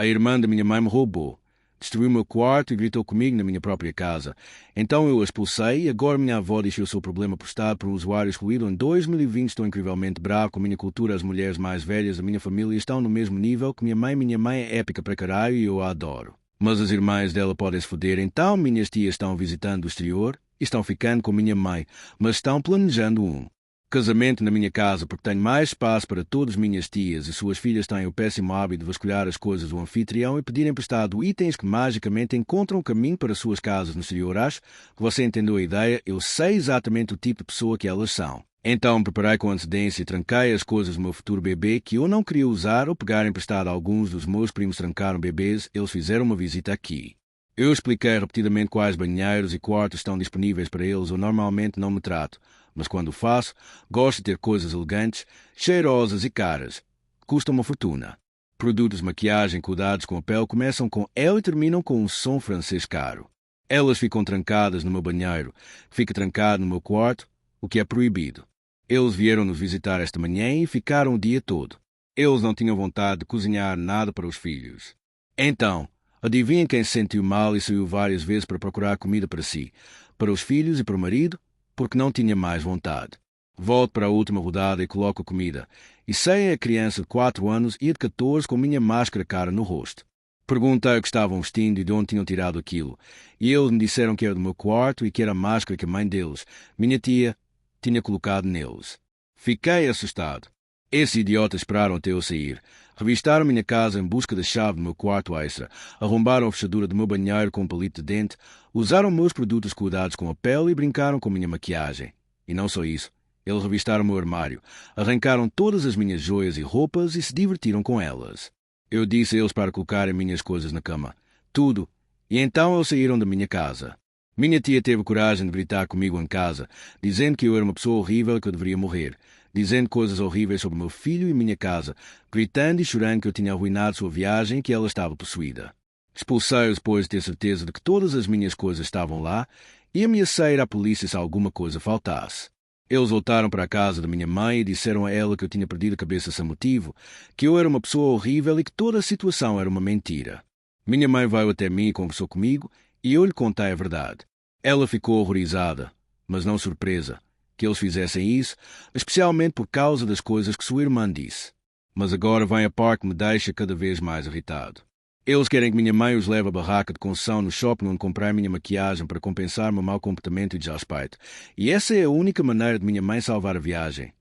A irmã da minha mãe me roubou. Destruiu meu quarto e gritou comigo na minha própria casa. Então eu a expulsei e agora minha avó deixou o seu problema postado por um usuário excluído em 2020. Estou incrivelmente bravo com a minha cultura. As mulheres mais velhas da minha família estão no mesmo nível que minha mãe. Minha mãe é épica para caralho e eu a adoro. Mas as irmãs dela podem se foder. Então minhas tias estão visitando o exterior e estão ficando com minha mãe, mas estão planejando um casamento na minha casa porque tenho mais espaço para todas minhas tias e suas filhas têm o péssimo hábito de vasculhar as coisas do anfitrião e pedir emprestado itens que magicamente encontram o caminho para suas casas no exterior. Acho que você entendeu a ideia. Eu sei exatamente o tipo de pessoa que elas são. Então preparei com antecedência e tranquei as coisas do meu futuro bebê que eu não queria usar ou pegar emprestado. Alguns dos meus primos trancaram bebês. Eles fizeram uma visita aqui. Eu expliquei repetidamente quais banheiros e quartos estão disponíveis para eles. Eu normalmente não me trato, mas quando faço, gosto de ter coisas elegantes, cheirosas e caras. Custam uma fortuna. Produtos de maquiagem cuidados com a pele começam com L e terminam com um som francês caro. Elas ficam trancadas no meu banheiro, que fica trancado no meu quarto, o que é proibido. Eles vieram nos visitar esta manhã e ficaram o dia todo. Eles não tinham vontade de cozinhar nada para os filhos. Então, adivinhem quem se sentiu mal e saiu várias vezes para procurar comida para si, para os filhos e para o marido, porque não tinha mais vontade. Volto para a última rodada e coloco a comida. E sei a criança de 4 anos e a de 14 com minha máscara cara no rosto. Perguntei o que estavam vestindo e de onde tinham tirado aquilo. E eles me disseram que era do meu quarto e que era a máscara que a mãe deles, minha tia, tinha colocado neles. Fiquei assustado. Esses idiotas esperaram até eu sair. Revistaram minha casa em busca da chave do meu quarto extra. Arrombaram a fechadura do meu banheiro com um palito de dente. Usaram meus produtos cuidados com a pele e brincaram com minha maquiagem. E não só isso. Eles revistaram o meu armário. Arrancaram todas as minhas joias e roupas e se divertiram com elas. Eu disse a eles para colocarem minhas coisas na cama. Tudo. E então eles saíram da minha casa. Minha tia teve coragem de gritar comigo em casa, dizendo que eu era uma pessoa horrível e que eu deveria morrer. Dizendo coisas horríveis sobre meu filho e minha casa, gritando e chorando que eu tinha arruinado sua viagem e que ela estava possuída. Expulsei-os depois de ter certeza de que todas as minhas coisas estavam lá e ameacei ir à polícia se alguma coisa faltasse. Eles voltaram para a casa da minha mãe e disseram a ela que eu tinha perdido a cabeça sem motivo, que eu era uma pessoa horrível e que toda a situação era uma mentira. Minha mãe veio até mim e conversou comigo e eu lhe contei a verdade. Ela ficou horrorizada, mas não surpresa, que eles fizessem isso, especialmente por causa das coisas que sua irmã disse. Mas agora vem a parte que me deixa cada vez mais irritado. Eles querem que minha mãe os leve à barraca de concessão no shopping onde comprei minha maquiagem para compensar meu mau comportamento e desrespeito. E essa é a única maneira de minha mãe salvar a viagem.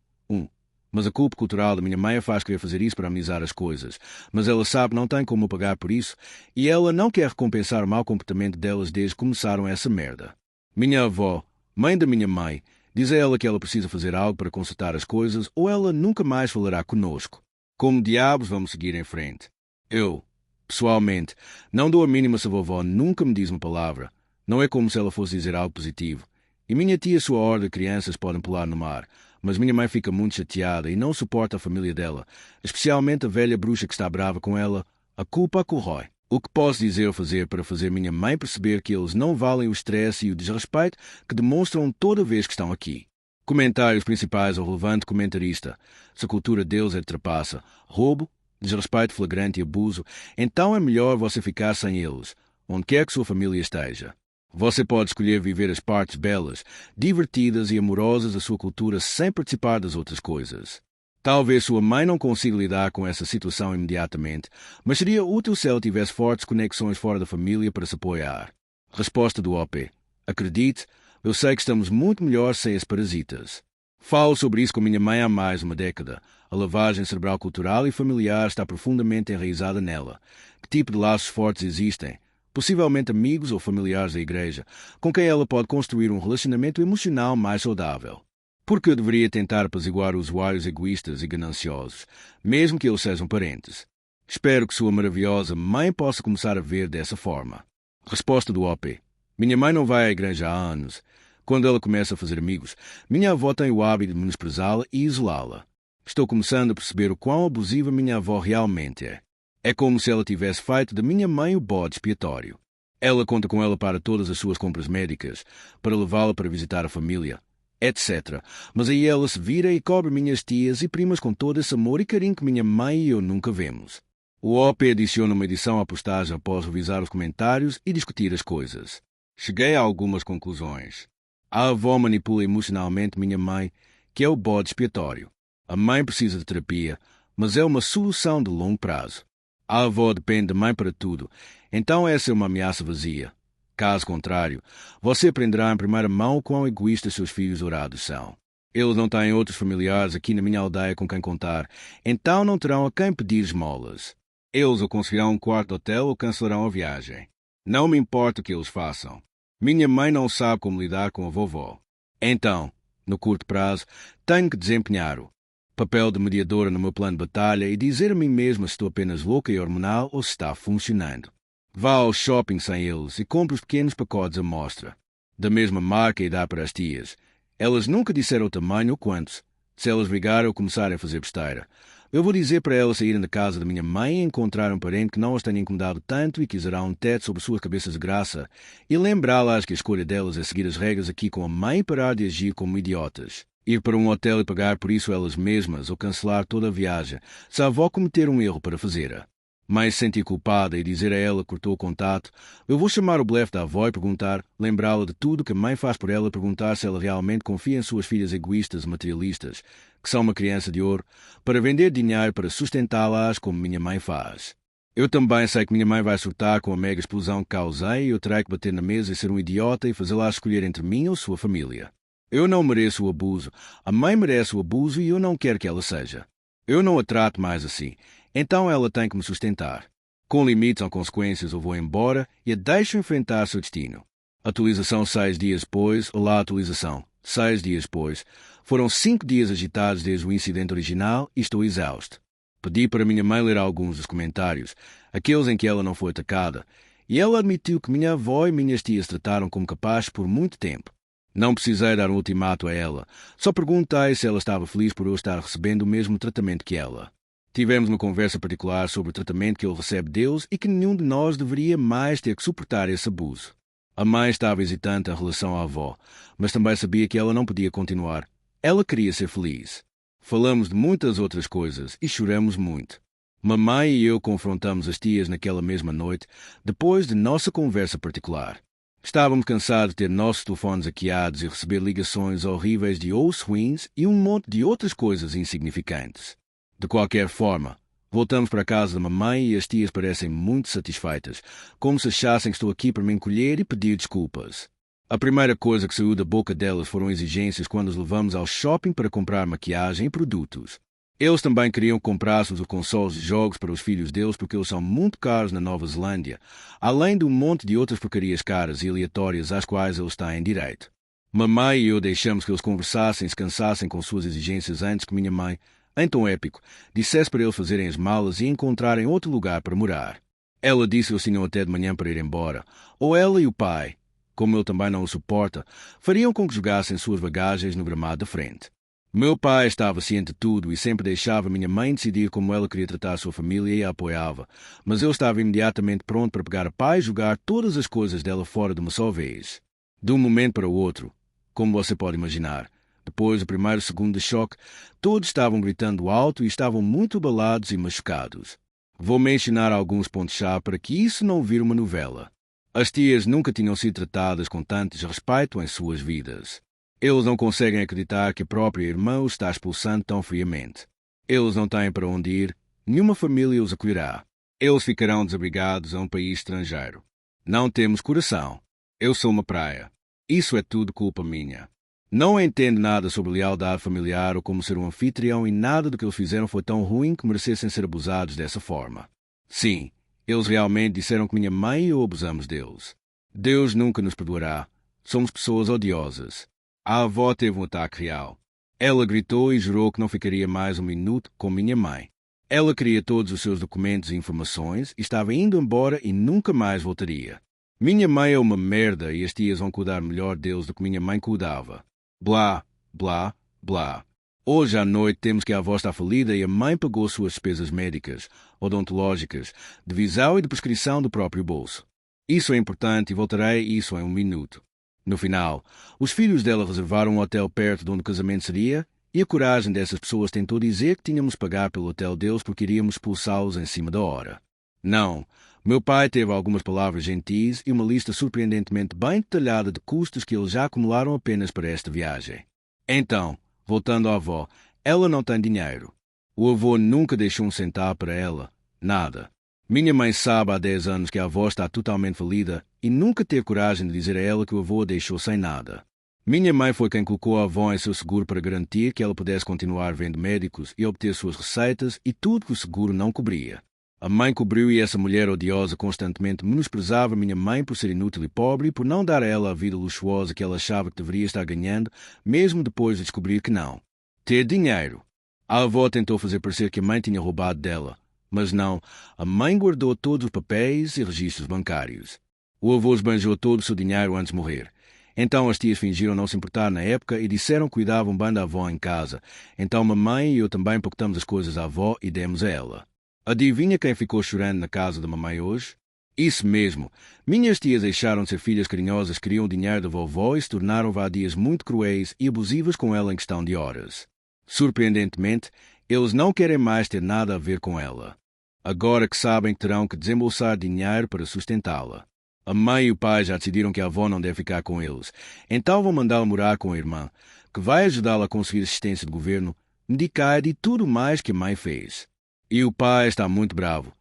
Mas a culpa cultural da minha mãe a faz querer fazer isso para amenizar as coisas. Mas ela sabe que não tem como pagar por isso e ela não quer recompensar o mau comportamento delas desde que começaram essa merda. Minha avó, mãe da minha mãe, diz a ela que ela precisa fazer algo para consertar as coisas ou ela nunca mais falará conosco. Como diabos vamos seguir em frente? Eu, pessoalmente, não dou a mínima se a vovó nunca me diz uma palavra. Não é como se ela fosse dizer algo positivo. E minha tia e sua horda de crianças podem pular no mar. Mas minha mãe fica muito chateada e não suporta a família dela, especialmente a velha bruxa que está brava com ela. A culpa a corrói. O que posso dizer ou fazer para fazer minha mãe perceber que eles não valem o estresse e o desrespeito que demonstram toda vez que estão aqui? Comentários principais ao relevante comentarista. Se a cultura deles é de trapaça, roubo, desrespeito flagrante e abuso, então é melhor você ficar sem eles, onde quer que sua família esteja. Você pode escolher viver as partes belas, divertidas e amorosas da sua cultura sem participar das outras coisas. Talvez sua mãe não consiga lidar com essa situação imediatamente, mas seria útil se ela tivesse fortes conexões fora da família para se apoiar. Resposta do OP. Acredite, eu sei que estamos muito melhor sem as parasitas. Falo sobre isso com minha mãe há mais de uma década. A lavagem cerebral cultural e familiar está profundamente enraizada nela. Que tipo de laços fortes existem? Possivelmente amigos ou familiares da igreja, com quem ela pode construir um relacionamento emocional mais saudável. Porque eu deveria tentar apaziguar usuários egoístas e gananciosos, mesmo que eles sejam parentes. Espero que sua maravilhosa mãe possa começar a ver dessa forma. Resposta do OP. Minha mãe não vai à igreja há anos. Quando ela começa a fazer amigos, minha avó tem o hábito de menosprezá-la e isolá-la. Estou começando a perceber o quão abusiva minha avó realmente é. É como se ela tivesse feito da minha mãe o bode expiatório. Ela conta com ela para todas as suas compras médicas, para levá-la para visitar a família, etc. Mas aí ela se vira e cobre minhas tias e primas com todo esse amor e carinho que minha mãe e eu nunca vemos. O OP adiciona uma edição à postagem após revisar os comentários e discutir as coisas. Cheguei a algumas conclusões. A avó manipula emocionalmente minha mãe, que é o bode expiatório. A mãe precisa de terapia, mas é uma solução de longo prazo. A avó depende da mãe para tudo, então essa é uma ameaça vazia. Caso contrário, você aprenderá em primeira mão o quão egoístas seus filhos orados são. Eles não têm outros familiares aqui na minha aldeia com quem contar, então não terão a quem pedir esmolas. Eles ou conseguirão um quarto de hotel ou cancelarão a viagem. Não me importa o que eles façam. Minha mãe não sabe como lidar com a vovó. Então, no curto prazo, tenho que desempenhar o papel de mediadora no meu plano de batalha e dizer a mim mesma se estou apenas louca e hormonal ou se está funcionando. Vá ao shopping sem eles e compre os pequenos pacotes à mostra. Da mesma marca e dá para as tias. Elas nunca disseram o tamanho ou quantos. Se elas brigarem ou começarem a fazer besteira, eu vou dizer para elas saírem da casa da minha mãe e encontrar um parente que não as tenha incomodado tanto e quiserá um teto sobre suas cabeças de graça e lembrá-las que a escolha delas é seguir as regras aqui com a mãe e parar de agir como idiotas. Ir para um hotel e pagar por isso elas mesmas ou cancelar toda a viagem se a avó cometer um erro para fazer-a. Mas se sentir culpada e dizer a ela que cortou o contato, eu vou chamar o blefe da avó e perguntar, lembrá-la de tudo que a mãe faz por ela e perguntar se ela realmente confia em suas filhas egoístas e materialistas, que são uma criança de ouro, para vender dinheiro para sustentá-las como minha mãe faz. Eu também sei que minha mãe vai surtar com a mega explosão que causei e eu terei que bater na mesa e ser um idiota e fazê-la escolher entre mim ou sua família. Eu não mereço o abuso, a mãe merece o abuso e eu não quero que ela seja. Eu não a trato mais assim. Então ela tem que me sustentar. Com limites ou consequências eu vou embora e a deixo enfrentar seu destino. Atualização 6 dias depois. Olá, atualização. 6 dias depois. Foram 5 dias agitados desde o incidente original e estou exausto. Pedi para minha mãe ler alguns dos comentários, aqueles em que ela não foi atacada, e ela admitiu que minha avó e minhas tias trataram como capazes por muito tempo. Não precisei dar um ultimato a ela, só perguntei se ela estava feliz por eu estar recebendo o mesmo tratamento que ela. Tivemos uma conversa particular sobre o tratamento que ele recebe deles e que nenhum de nós deveria mais ter que suportar esse abuso. A mãe estava hesitante em relação à avó, mas também sabia que ela não podia continuar. Ela queria ser feliz. Falamos de muitas outras coisas e choramos muito. Mamãe e eu confrontamos as tias naquela mesma noite, depois de nossa conversa particular. Estávamos cansados de ter nossos telefones hackeados e receber ligações horríveis de ouços ruins e um monte de outras coisas insignificantes. De qualquer forma, voltamos para a casa da mamãe e as tias parecem muito satisfeitas, como se achassem que estou aqui para me encolher e pedir desculpas. A primeira coisa que saiu da boca delas foram exigências quando os levamos ao shopping para comprar maquiagem e produtos. Eles também queriam que comprássemos os consoles de jogos para os filhos deles porque eles são muito caros na Nova Zelândia, além de um monte de outras porcarias caras e aleatórias às quais eles têm direito. Mamãe e eu deixamos que eles conversassem e se cansassem com suas exigências antes que minha mãe, em tom épico, dissesse para eles fazerem as malas e encontrarem outro lugar para morar. Ela disse que eles tinham até de manhã para ir embora, ou ela e o pai, como ele também não o suporta, fariam com que jogassem suas bagagens no gramado da frente. Meu pai estava ciente de tudo e sempre deixava minha mãe decidir como ela queria tratar a sua família e a apoiava, mas eu estava imediatamente pronto para pegar a pá e jogar todas as coisas dela fora de uma só vez. De um momento para o outro, como você pode imaginar, depois do primeiro segundo de choque, todos estavam gritando alto e estavam muito abalados e machucados. Vou mencionar alguns pontos-chave para que isso não vire uma novela. As tias nunca tinham sido tratadas com tanto desrespeito em suas vidas. Eles não conseguem acreditar que a própria irmã os está expulsando tão friamente. Eles não têm para onde ir, nenhuma família os acolherá. Eles ficarão desabrigados a um país estrangeiro. Não temos coração. Eu sou uma praia. Isso é tudo culpa minha. Não entendo nada sobre lealdade familiar ou como ser um anfitrião e nada do que eles fizeram foi tão ruim que merecessem ser abusados dessa forma. Sim, eles realmente disseram que minha mãe e eu abusamos deles. Deus nunca nos perdoará. Somos pessoas odiosas. A avó teve um ataque real. Ela gritou e jurou que não ficaria mais um minuto com minha mãe. Ela queria todos os seus documentos e informações e estava indo embora e nunca mais voltaria. Minha mãe é uma merda e as tias vão cuidar melhor deles do que minha mãe cuidava. Blá, blá, blá. Hoje à noite temos que a avó está falida e a mãe pagou suas despesas médicas, odontológicas, de visão e de prescrição do próprio bolso. Isso é importante e voltarei a isso em um minuto. No final, os filhos dela reservaram um hotel perto de onde o casamento seria E a coragem dessas pessoas tentou dizer que tínhamos de pagar pelo hotel deles porque iríamos expulsá-los em cima da hora. Não. Meu pai teve algumas palavras gentis e uma lista surpreendentemente bem detalhada de custos que eles já acumularam apenas para esta viagem. Então, voltando à avó, ela não tem dinheiro. O avô nunca deixou um centavo para ela. Nada. Minha mãe sabe há 10 anos que a avó está totalmente falida e nunca teve coragem de dizer a ela que o avô a deixou sem nada. Minha mãe foi quem colocou a avó em seu seguro para garantir que ela pudesse continuar vendo médicos e obter suas receitas e tudo que o seguro não cobria. A mãe cobriu e essa mulher odiosa constantemente menosprezava minha mãe por ser inútil e pobre e por não dar a ela a vida luxuosa que ela achava que deveria estar ganhando, mesmo depois de descobrir que não. Ter dinheiro. A avó tentou fazer parecer que a mãe tinha roubado dela, mas não, a mãe guardou todos os papéis e registros bancários. O avô esbanjou todo o seu dinheiro antes de morrer. Então as tias fingiram não se importar na época e disseram que cuidavam bem da avó em casa. Então mamãe e eu também paquetamos as coisas à avó e demos a ela. Adivinha quem ficou chorando na casa da mamãe hoje? Isso mesmo. Minhas tias deixaram de ser filhas carinhosas, queriam o dinheiro da vovó e se tornaram vadias muito cruéis e abusivas com ela em questão de horas. Surpreendentemente, eles não querem mais ter nada a ver com ela. Agora que sabem que terão que desembolsar dinheiro para sustentá-la. A mãe e o pai já decidiram que a avó não deve ficar com eles. Então vão mandá-la morar com a irmã, que vai ajudá-la a conseguir assistência do governo, Medicaid e tudo mais que a mãe fez. E o pai está muito bravo.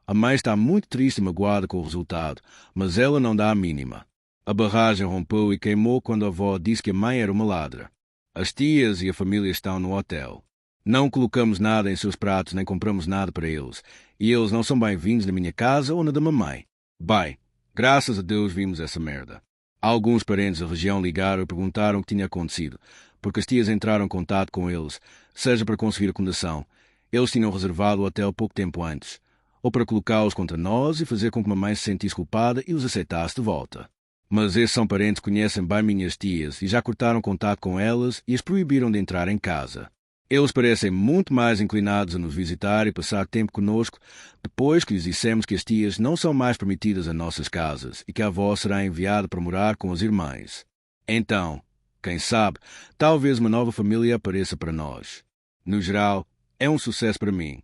A mãe está muito triste e magoada com o resultado, mas ela não dá a mínima. A barragem rompeu e queimou quando a avó disse que a mãe era uma ladra. As tias e a família estão no hotel. Não colocamos nada em seus pratos nem compramos nada para eles, e eles não são bem-vindos na minha casa ou na da mamãe. Bem, graças a Deus vimos essa merda. Alguns parentes da região ligaram e perguntaram o que tinha acontecido, porque as tias entraram em contato com eles, seja para conseguir acusação. Eles tinham reservado o hotel pouco tempo antes, ou para colocá-los contra nós e fazer com que mamãe se sentisse culpada e os aceitasse de volta. Mas esses são parentes que conhecem bem minhas tias e já cortaram contato com elas e as proibiram de entrar em casa. Eles parecem muito mais inclinados a nos visitar e passar tempo conosco depois que lhes dissemos que as tias não são mais permitidas em nossas casas e que a avó será enviada para morar com as irmãs. Então, quem sabe, talvez uma nova família apareça para nós. No geral, é um sucesso para mim.